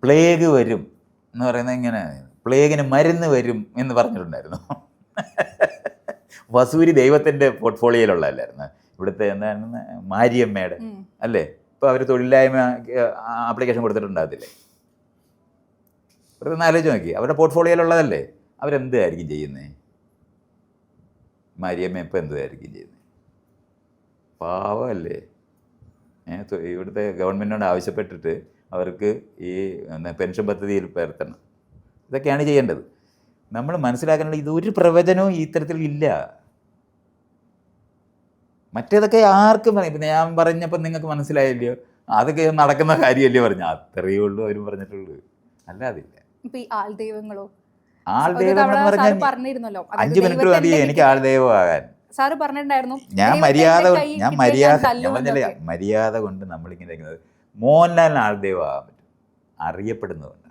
Plague വരും എന്ന് പറയുന്നത് ഇങ്ങനെ, പ്ലേഗിന് മരുന്ന് വരും എന്ന് പറഞ്ഞിട്ടുണ്ടായിരുന്നു. വസൂരി ദൈവത്തിൻ്റെ പോർട്ട്ഫോളിയോയിലുള്ളതല്ലായിരുന്നു, ഇവിടുത്തെ എന്താണ് മാരിയമ്മയുടെ അല്ലേ? ഇപ്പോൾ അവർ തൊഴിലില്ലായ്മ ആപ്ലിക്കേഷൻ കൊടുത്തിട്ടുണ്ടാകത്തില്ലേ? വെറുതെ ആലോചിച്ച് നോക്കി, അവരുടെ പോർട്ട്ഫോളിയോയിലുള്ളതല്ലേ? അവരെന്തായിരിക്കും ചെയ്യുന്നത്? മാരിയമ്മ ഇപ്പം എന്തായിരിക്കും ചെയ്യുന്നത്? പാവമല്ലേ? ഇവിടുത്തെ ഗവൺമെൻറ്റിനോട് ആവശ്യപ്പെട്ടിട്ട് അവർക്ക് ഈ പെൻഷൻ പദ്ധതിയിൽ പേർത്തണം. ഇതൊക്കെയാണ് ചെയ്യേണ്ടത്. നമ്മൾ മനസ്സിലാക്കേണ്ടത് ഇതൊരു പ്രവചനവും ഇത്തരത്തിൽ ഇല്ല. മറ്റേതൊക്കെ ആർക്കും പറയും. ഇപ്പം ഞാൻ പറഞ്ഞപ്പോൾ നിങ്ങൾക്ക് മനസ്സിലായില്ലയോ? അതൊക്കെ നടക്കുന്ന കാര്യമല്ലേ പറഞ്ഞു, അത്രയേ ഉള്ളൂ അവരും പറഞ്ഞിട്ടുള്ളൂ, അല്ലാതില്ല. ആൾദൈവങ്ങളോ? ആൾദൈവം എന്ന് പറഞ്ഞാൽ 5 മിനിറ്റ് മതി എനിക്ക് ആൾദൈവമാകാൻ. സാറ് പറഞ്ഞിട്ടുണ്ടായിരുന്നു ഞാൻ മര്യാദ കൊണ്ട് നമ്മളിങ്ങനെ മോഹൻലാലിന് ആൾദൈവമാകാൻ പറ്റും, അറിയപ്പെടുന്നതുകൊണ്ട്.